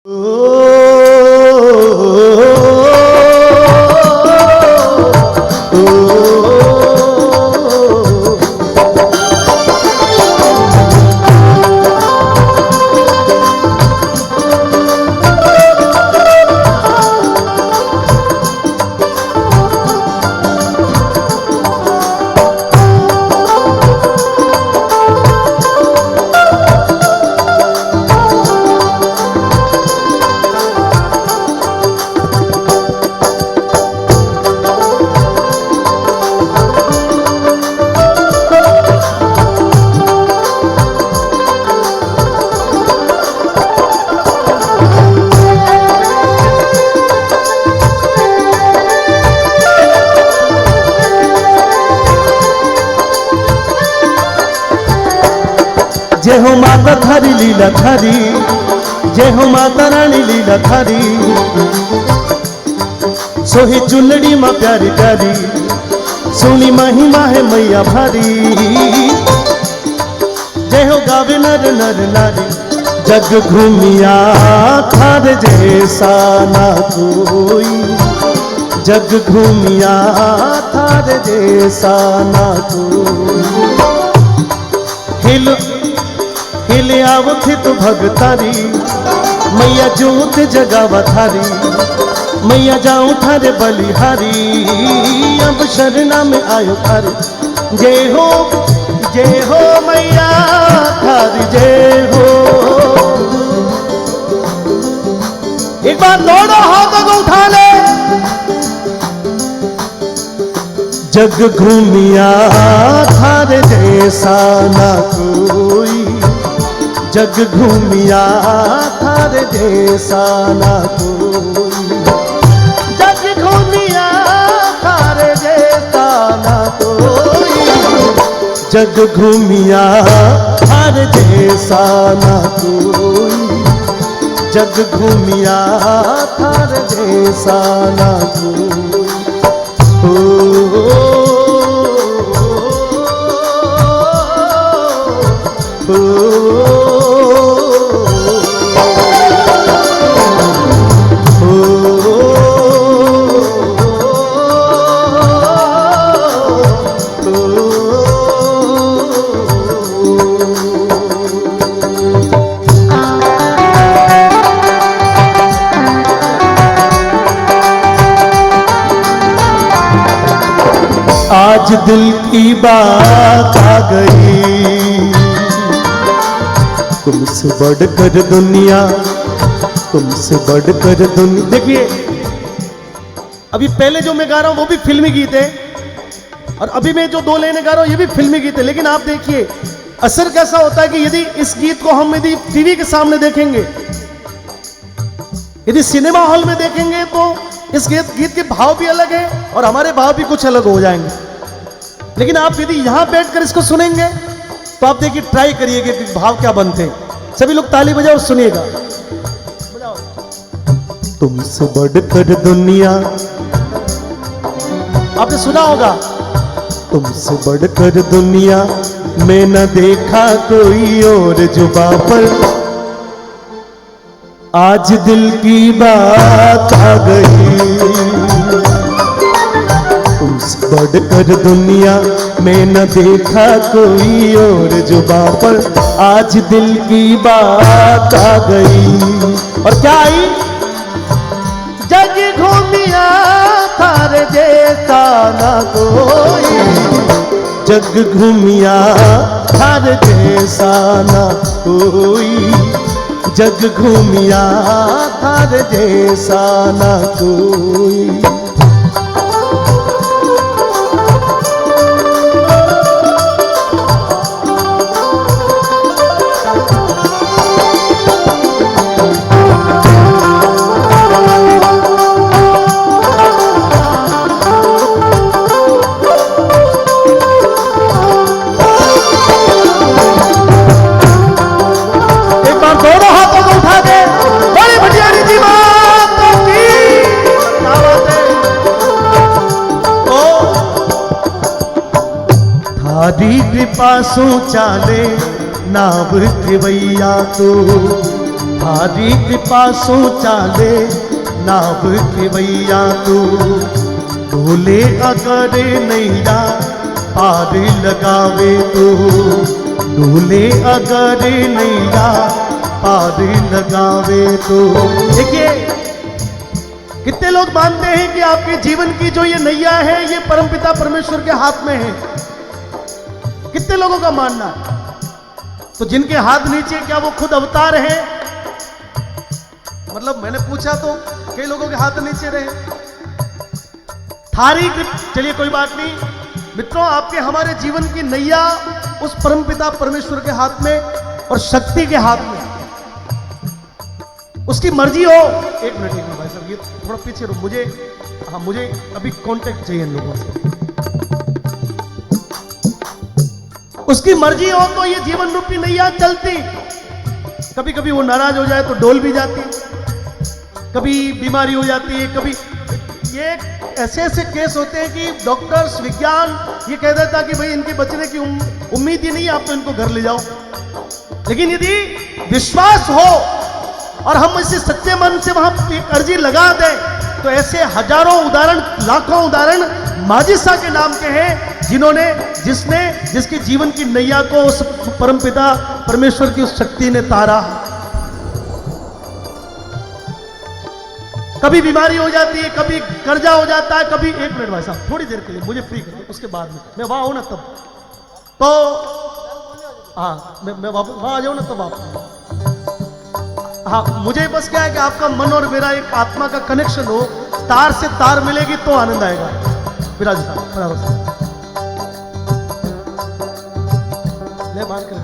जय हो माता थारी लीला थारी, जय हो माता रानी लीला थारी, सोही चुनड़ी माँ प्यारी प्यारी, सोनी महिमा है मैया भारी। जय हो गावे नर नर नारी, जग घूमिया थार जैसा ना कोई, जग घूमिया थार जैसा ना कोई। हिले आवत तो भगतारी, मैया जोत जगावा थारी, मैया जाऊं थारे बलिहारी, अब शरणा में आयो थारी। जय हो मैया थारी जय हो। एक बार दोनों हाथों को उठा ले। जग घूमिया थारे जैसा ना कोई, जग घूमिया थारे जैसा ना कोई, जग घूमिया थारे जैसा ना कोई, जग घूमिया थारे जैसा ना कोई, जग घूमिया थारे जैसा ना कोई। आज दिल की बात आ गई, तुमसे बढ़कर दुनिया, तुमसे बढ़कर दुनिया। देखिए अभी पहले जो मैं गा रहा हूं वो भी फिल्मी गीत है, और अभी मैं जो दो लेने गा रहा हूं ये भी फिल्मी गीत है। लेकिन आप देखिए असर कैसा होता है कि यदि इस गीत को हम यदि टीवी के सामने देखेंगे, यदि सिनेमा हॉल में देखेंगे, तो इस गीत के भाव भी अलग है और हमारे भाव भी कुछ अलग हो जाएंगे। लेकिन आप यदि यहां बैठकर इसको सुनेंगे तो आप देखिए, ट्राई करिएगा कि भाव क्या बनते हैं। सभी लोग ताली बजाओ और सुनिएगा। तुमसे बढ़कर दुनिया, आपने सुना होगा। तुमसे बढ़कर दुनिया में न देखा कोई और जुबा पर, आज दिल की बात आ गई। तुमसे बढ़कर दुनिया में न देखा कोई और जुबा पर, आज दिल की बात आ गई। और क्या आई? जग घूमिया थारे जैसा ना कोई, जग घूमिया थारे जैसा ना कोई, जग घूमिया थारे जैसा ना कोई। थारी कृपा सो चाले नाव कृवैया तो, थारी कृपा सो चाले नाव खेवैया तू, डोले अगर नैया पार लगावे तू, डोले अगर नैया पार लगावे तो। देखिए कितने लोग मानते हैं कि आपके जीवन की जो ये नैया है ये परमपिता परमेश्वर के हाथ में है, कितने लोगों का मानना है। तो जिनके हाथ नीचे, क्या वो खुद अवतार हैं? मतलब मैंने पूछा तो कई लोगों के हाथ नीचे रहे। थारी चलिए कोई बात नहीं मित्रों, आपके हमारे जीवन की नैया उस परमपिता परमेश्वर के हाथ में और शक्ति के हाथ में, उसकी मर्जी हो। एक मिनट भाई साहब, ये थोड़ा पीछे रुक, मुझे अभी कांटेक्ट चाहिए इन लोगों से। उसकी मर्जी हो तो ये जीवन रूपी नैया चलती। कभी कभी वो नाराज हो जाए तो डोल भी जाती, कभी बीमारी हो जाती है, कभी ये ऐसे ऐसे केस होते हैं कि डॉक्टर्स, विज्ञान ये कह देता कि भाई इनके बचने की उम्मीद ही नहीं, आप तो इनको घर ले जाओ। लेकिन यदि विश्वास हो और हम इसे सच्चे मन से वहां एक अर्जी लगा दें तो ऐसे हजारों उदाहरण, लाखों उदाहरण माजिसा के नाम के हैं, जिसके जीवन की नैया को उस परमपिता परमेश्वर की उस शक्ति ने तारा। कभी बीमारी हो जाती है, कभी कर्जा हो जाता है, कभी, एक मिनट भाई साहब थोड़ी देर के लिए मुझे फ्री कर दो, उसके बाद में मैं वहां हूं ना तब, तो हाँ मैं वापस वहां आ जाऊं ना तब आप। हाँ मुझे बस क्या है कि आपका मन और मेरा एक आत्मा का कनेक्शन हो, तार से तार मिलेगी तो आनंद आएगा। विराज साहब बराबर ले बात कर।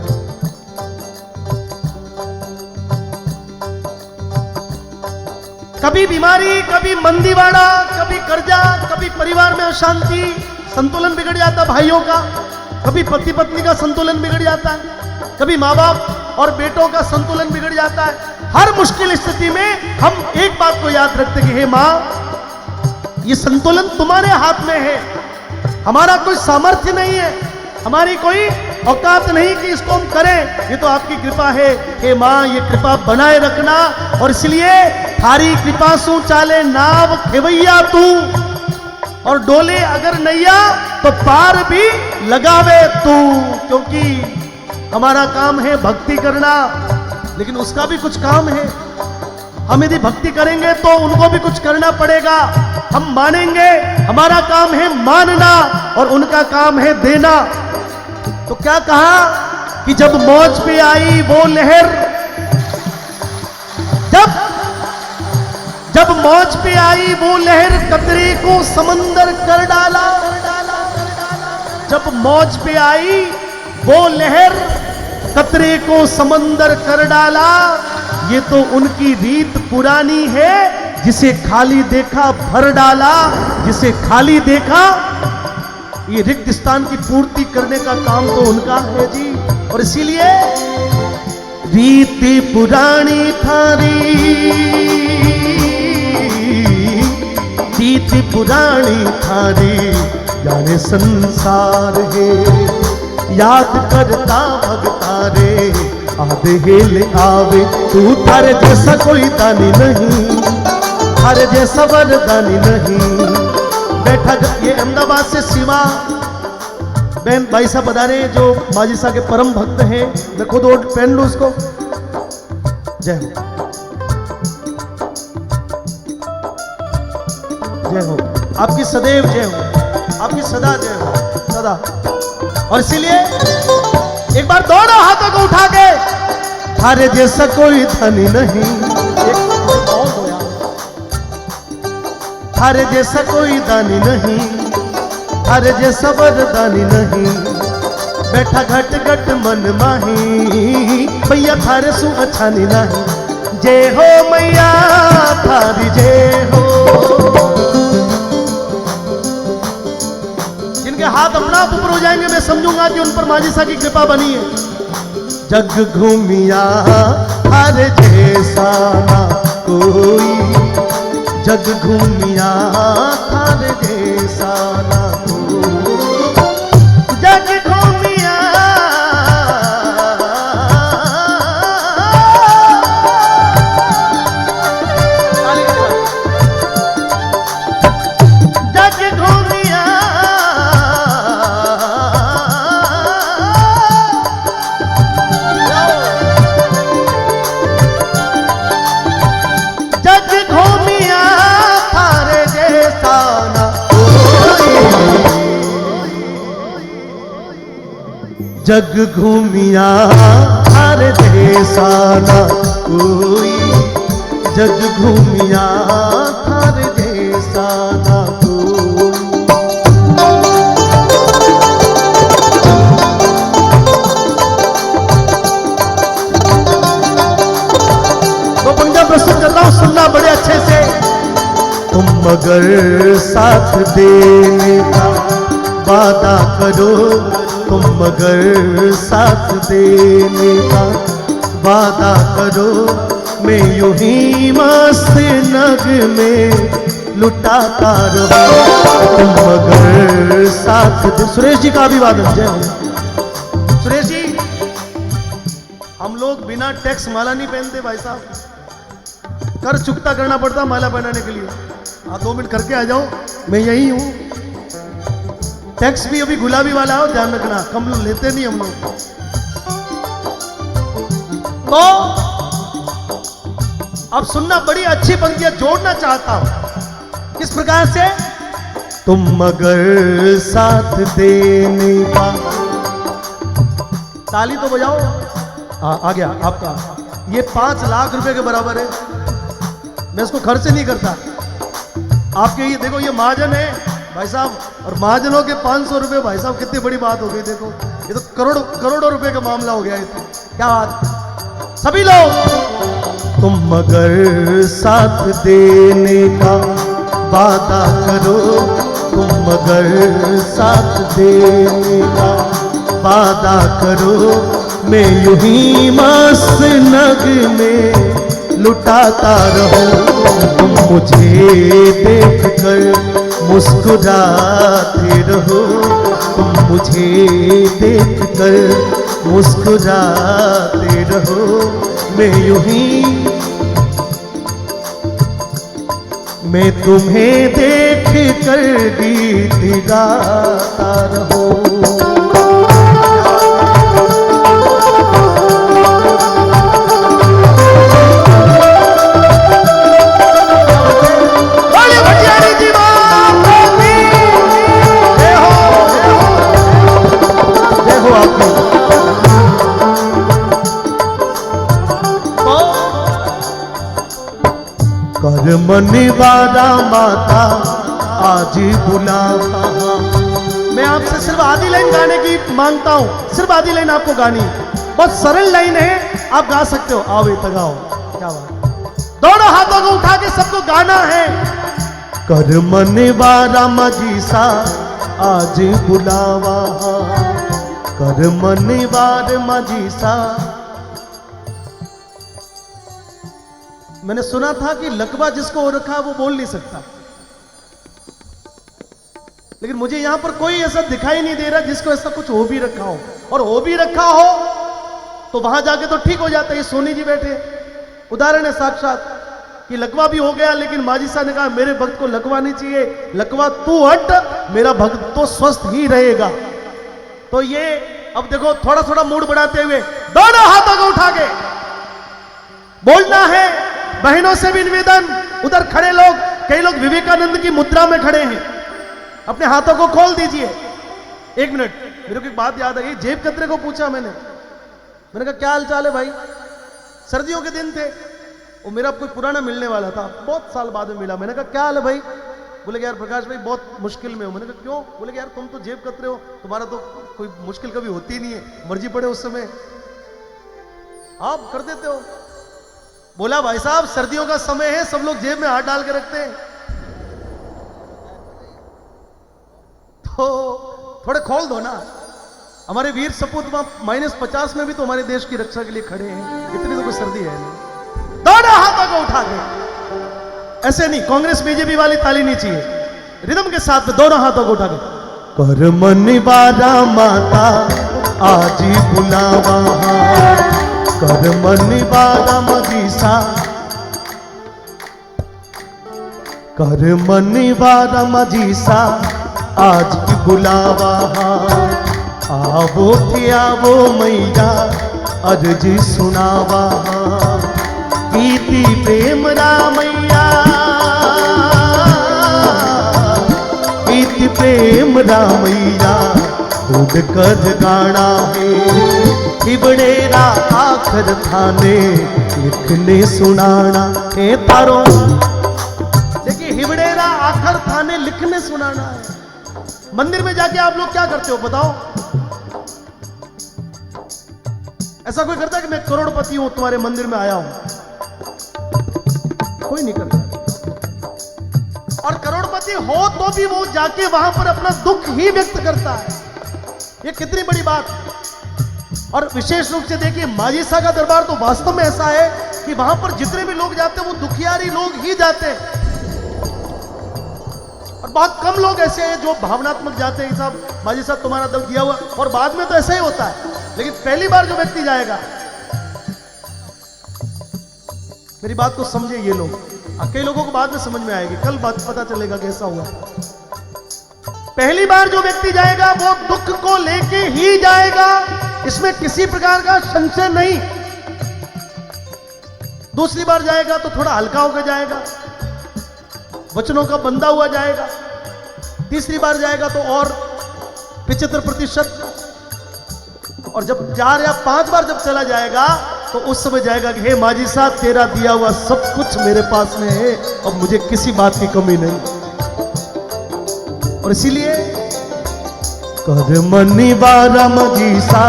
कभी बीमारी, कभी मंदीवाड़ा, कभी कर्जा, कभी परिवार में अशांति, संतुलन बिगड़ जाता भाइयों का, कभी पति पत्नी का संतुलन बिगड़ जाता है, कभी माँ बाप और बेटों का संतुलन बिगड़ जाता है। हर मुश्किल स्थिति में हम एक बात को याद रखते कि हे माँ, ये संतुलन तुम्हारे हाथ में है, हमारा कोई सामर्थ्य नहीं है, हमारी कोई औकात नहीं कि इसको हम करें, ये तो आपकी कृपा है। हे माँ, ये कृपा बनाए रखना, और इसलिए थारी कृपा सु चाले नाव खेवैया तू, और डोले अगर नैया तो पार भी लगावे तू। क्योंकि हमारा काम है भक्ति करना, लेकिन उसका भी कुछ काम है। हम यदि भक्ति करेंगे तो उनको भी कुछ करना पड़ेगा। हम मानेंगे, हमारा काम है मानना और उनका काम है देना। तो क्या कहा कि जब मौज पे आई वो लहर, जब मौज पे आई वो लहर कतरे को समंदर कर डाला। जब मौज पे आई वो लहर कतरे को समंदर कर डाला। ये तो उनकी रीत पुरानी है, जिसे खाली देखा भर डाला। जिसे खाली देखा, ये रिक्त स्थान की पूर्ति करने का काम तो उनका है जी। और इसीलिए रीति पुरानी थारी, रीति पुरानी थारी, जाने संसार है। याद करता भगतारे, आधे हेले आवे तू। थारे जैसा कोई दानी नहीं, थारे जैसा वरदानी नहीं। बैठा ये अहमदाबाद से शिवा बहन भाई साहब बता रहे हैं, जो माजिसा के परम भक्त हैं। मैं खुद वोट पहन लूं उसको। जय हो, जय हो, आपकी सदैव जय हो, आपकी सदा जय हो, सदा। और इसीलिए एक बार दोनों हाथों को उठा के, थारे जैसा कोई धनी नहीं, थारे जैसा कोई दानी नहीं, थारे जैसा वरदानी नहीं। बैठा घट घट मन माही, भैया थारे सु अच्छानी नहीं। जय हो मैया थारी जय हो। जिनके हाथ अपना आप ऊपर हो जाएंगे, मैं समझूंगा कि उन पर माजिसा की कृपा बनी है। जग घूमिया थारे जैसा ना कोई, जग घूमिया थारे जैसा ना कोई। जग घूमिया, जग घूमिया थारे जैसा ना कोई, जग घूमिया थारे जैसा ना कोई। तो पंक्तियां प्रस्तुत कर रहा हूं, सुनना बड़े अच्छे से। तुम मगर साथ देने का वादा करो, तुम मगर साथ देने का वादा करो, मैं यूं ही मस्त नग में लुटाता रहूं। तुम मगर साथ दे। सुरेश जी का अभिवादन। जय हो सुरेश जी। हम लोग बिना टैक्स माला नहीं पहनते भाई साहब, कर चुकता करना पड़ता माला पहनाने के लिए। आप 2 मिनट करके आ जाओ, मैं यही हूं। टैक्स भी अभी गुलाबी वाला हो, ध्यान रखना, कम लोग लेते नहीं हम लोग। तो अब सुनना, बड़ी अच्छी पंक्तियां जोड़ना चाहता हूं। किस प्रकार से? तुम मगर साथ देने का, ताली तो बजाओ। आ गया आपका। ये 5 लाख रुपए के बराबर है। मैं इसको खर्च नहीं करता। आपके ये देखो, ये महाजन है भाई साहब, और महाजनों के 500 रुपए भाई साहब, कितनी बड़ी बात हो गई। देखो ये तो करोड़ों रुपए का मामला हो गया। ये तो क्या बात। सभी लोग तुम मगर साथ देने का वादा करो, तुम मगर साथ देने का वादा करो, मैं यूं ही मस्त नग में लुटाता रहूं। तुम मुझे देख कर मुस्कुराते रहो, तुम मुझे देख कर मुस्कुराते रहो, मैं यूं ही, मैं तुम्हें देख कर गीत गाता रहूं। कर मनवारा माता आज बुलावा। मैं आपसे सिर्फ आधी लाइन गाने की मांगता हूं, सिर्फ आधी लाइन आपको गानी। बहुत सरल लाइन है, आप गा सकते हो। आओ ये तगाओ, क्या बात। दोनों हाथों को उठा के सबको गाना है। कर मनवारा मजीसा आज बुलावा, कर मनवार मजीसा। मैंने सुना था कि लकवा जिसको हो रखा है वो बोल नहीं सकता, लेकिन मुझे यहां पर कोई ऐसा दिखाई नहीं दे रहा जिसको ऐसा कुछ हो भी रखा हो। और हो भी रखा हो तो वहां जाके तो ठीक हो जाता है। सोनी जी बैठे, उदाहरण है साक्षात कि लकवा भी हो गया, लेकिन माजी साहब ने कहा मेरे भक्त को लकवा नहीं चाहिए, लकवा तू हट, मेरा भक्त तो स्वस्थ ही रहेगा। तो ये अब देखो, थोड़ा थोड़ा मूड बढ़ाते हुए दोनों हाथों को उठा के बोलना है। बहनों से भी निवेदन, उधर खड़े लोग, कई लोग विवेकानंद की मुद्रा में खड़े हैं, अपने हाथों को खोल दीजिए। 1 मिनट, मेरे को एक बात याद आई। जेब कतरे को पूछा मैंने कहा क्या हाल चाल है भाई। सर्दियों के दिन थे, वो मेरा कोई पुराना मिलने वाला था, बहुत साल बाद में मिला। मैंने कहा क्या हाल है भाई। बोले यार प्रकाश भाई बहुत मुश्किल में हूं। मैंने कहा क्यों। बोले यार तुम तो जेब कतरे हो, तुम्हारा तो कोई मुश्किल कभी होती नहीं है, मर्जी पड़े उस समय आप कर देते हो। बोला भाई साहब सर्दियों का समय है, सब लोग जेब में हाथ डाल के रखते हैं, तो थोड़े खोल दो ना। हमारे वीर सपूत -50 में भी तो हमारे देश की रक्षा के लिए खड़े हैं, इतनी तो कोई सर्दी है नहीं। दोनों हाथों को उठा के, ऐसे नहीं, कांग्रेस बीजेपी वाली ताली नहीं चाहिए, रिदम के साथ में दोनों हाथों को उठा के। कर मनवारा माता आज बुलावा, कर मनवारा मजीसा, कर मनवारा मजीसा आज की बुलावा। आवो थे आवो मैया अर्जी सुनावा, प्रीति प्रेम रामैया, प्रीति प्रेम रामैया, कूद कर गाना है। हिबड़ेरा आखर थाने लिखने सुनाना है तारो। देखिए हिबड़ेरा आखर थाने लिखने सुनाना है। मंदिर में जाके आप लोग क्या करते हो बताओ? ऐसा कोई करता है कि मैं करोड़पति हूं तुम्हारे मंदिर में आया हूं? कोई नहीं करता। और करोड़पति हो तो भी वो जाके वहां पर अपना दुख ही व्यक्त करता है। ये कितनी बड़ी बात। और विशेष रूप से देखिए माजी साहब का दरबार तो वास्तव में ऐसा है कि वहां पर जितने भी लोग जाते हैं वो दुखियारी लोग ही जाते हैं। और बहुत कम लोग ऐसे हैं जो भावनात्मक जाते हैं, साहब माजी साहब तुम्हारा दल दिया हुआ, और बाद में तो ऐसा ही होता है। लेकिन पहली बार जो व्यक्ति जाएगा, मेरी बात को समझे ये लोग, कई लोगों को बाद में समझ में आएगी, कल बात पता चलेगा कैसा हुआ। पहली बार जो व्यक्ति जाएगा वो दुख को लेके ही जाएगा, इसमें किसी प्रकार का संशय नहीं। दूसरी बार जाएगा तो थोड़ा हल्का होकर जाएगा, वचनों का बंधा हुआ जाएगा। तीसरी बार जाएगा तो और 75%, और जब 4 या 5 बार जब चला जाएगा तो उस समय जाएगा कि हे माजी साहब तेरा दिया हुआ सब कुछ मेरे पास में है और मुझे किसी बात की कमी नहीं। और इसीलिए कर मनी बारा मजी सा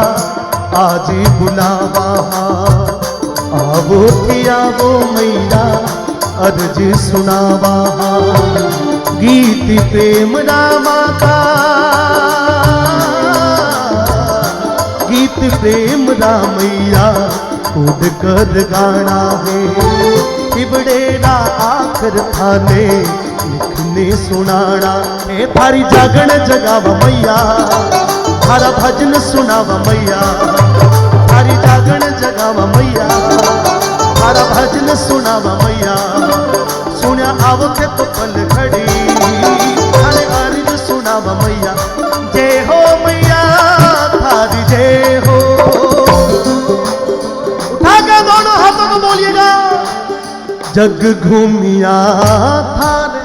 आज बुलावा, आवो थिया वो मैया अर्ज सुनावा। गीत प्रेम रामा का, गीत प्रेम रामैया कूद कर गाना है। हिबड़ेरा आखर थाने लिखने सुनाना है। थारी जागण जगावा मैया, थारा भजन सुनावा मैया। थारी जागण जगावा मैया, थारा भजन सुनावा मैया। सुना आवते तो पल खड़ी, थारे अर्ज सुनावा मैया। जय हो मैया थारी जय हो। उठा के दोनों हाथों को बोलिएगा। जग घूमिया थारे,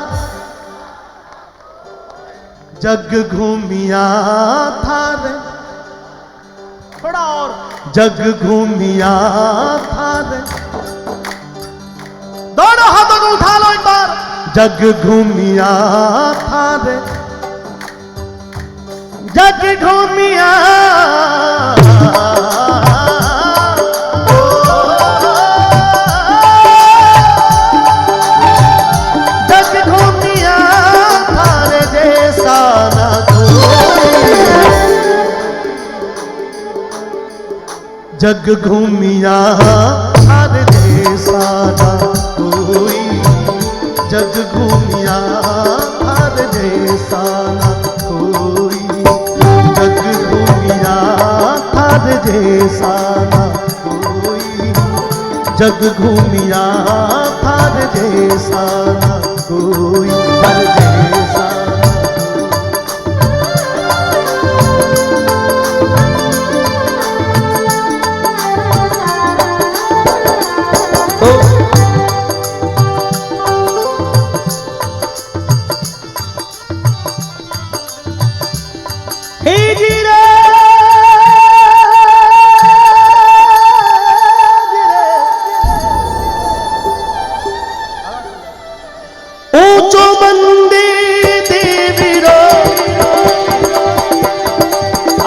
जग घूमिया थारे, थोड़ा और। जग घूमिया थारे, दोनों हाथों को उठा लो एक बार। जग घूमिया थारे, जग घूमिया, जग घूमिया थारे जैसा ना कोई। जग घूमिया थारे जैसा ना कोई। जग घूमिया थारे जैसा ना कोई। जग घूमिया थारे जैसा ना कोई। जग घूमिया थारे जैसा ना कोई। थारे जैसा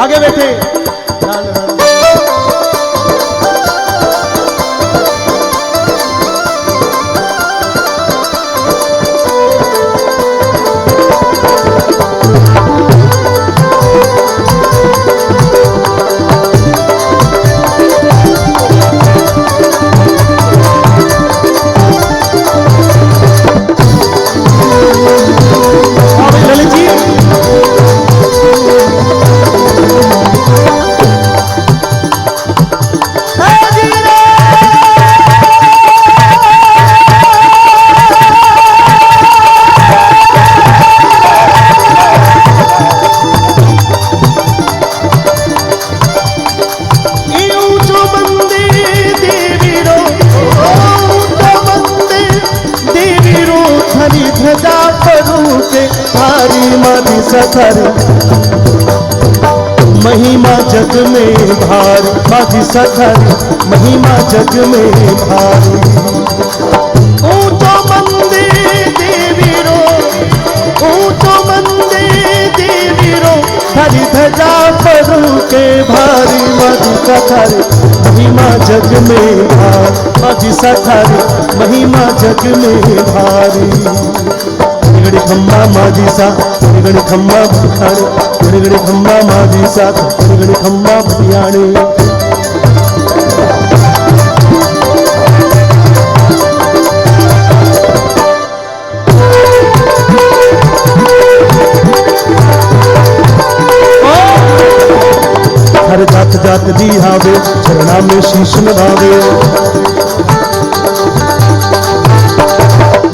आगे बैठे। महिमा जग में भारी, माझी सखारी महिमा जग में भारी। ऊंचो मंदिर देवीरो, ऊंचो मंदिर देवीरो, हरी ध्वजा परू के भारी, माझी सखारी महिमा जग में भारी, माझी सखारी महिमा जग में भारी। गड़ी खम्मा माझी सा, गड़ी खम्मा भटियाणी, गड़ी खम्मा माझी सा, गड़ी खम्मा भटियाणी। हर जात जात दी हावे, चरणा में शीश नवावे,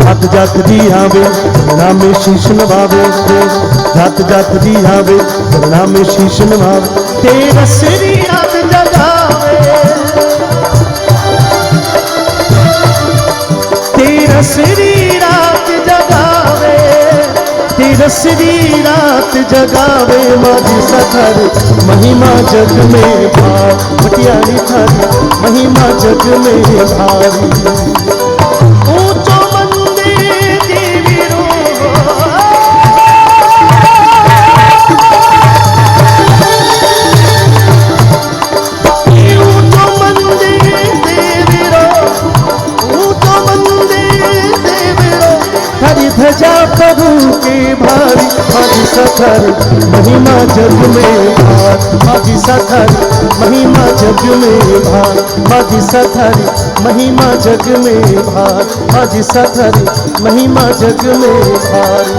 जात जात दी हावे, चरणा में शीश नवावे, जात जात दी हावे, चरणा में शीश नवावे। तेरा श्री रात जगावे, तेरा श्री रात जगावे, तेरा श्री रात जगावे, माझी सखारी महिमा जग में भारी, भटियाणी थारी महिमा जग में भारी। ऊंचो ध्वजा प्रभु के भारी, माझी सखारी महिमा जग में भारी, माझी सखारी महिमा जग में भारी, माझी सखारी महिमा जग में भारी, माझी सखारी महिमा जग में भारी।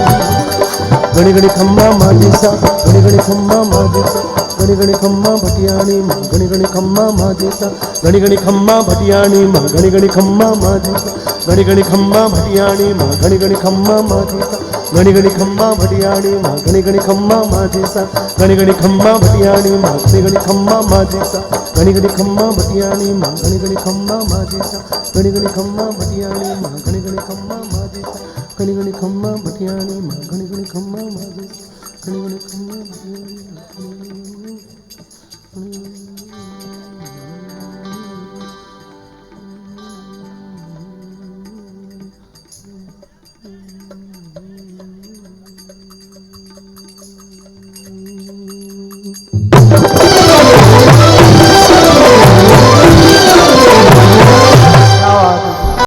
गणी गणी खम्मा माझी सा, गणी गणी खम्मा माझी सा, गणी गणी खम्मा भटियाणी मां, गणी गणी खम्मा माझी सा, गणी गणी खम्मा भटियाणी मां, गणी गणी खम्मा माझी सा, गणी गणी खम्मा भटियाणी मां, गणी गणी खम्मा माझी सा, गणी गणी खम्मा भटियाणी मां, गणी गणी खम्मा माझी सा, गणी गणी खम्मा भटियाणी मां, गणी गणी खम्मा माझी सा, गणी गणी खम्मा भटियाणी मां, गणी गणी खम्मा माझी सा, गणी गणी खम्मा भटियाणी मां, गणी गणी खम्मा माझी सा, गणी गणी खम्मा भटियाणी मां, गणी गणी खम्मा माझी सा, गणी गणी खम्मा भटियाणी मां।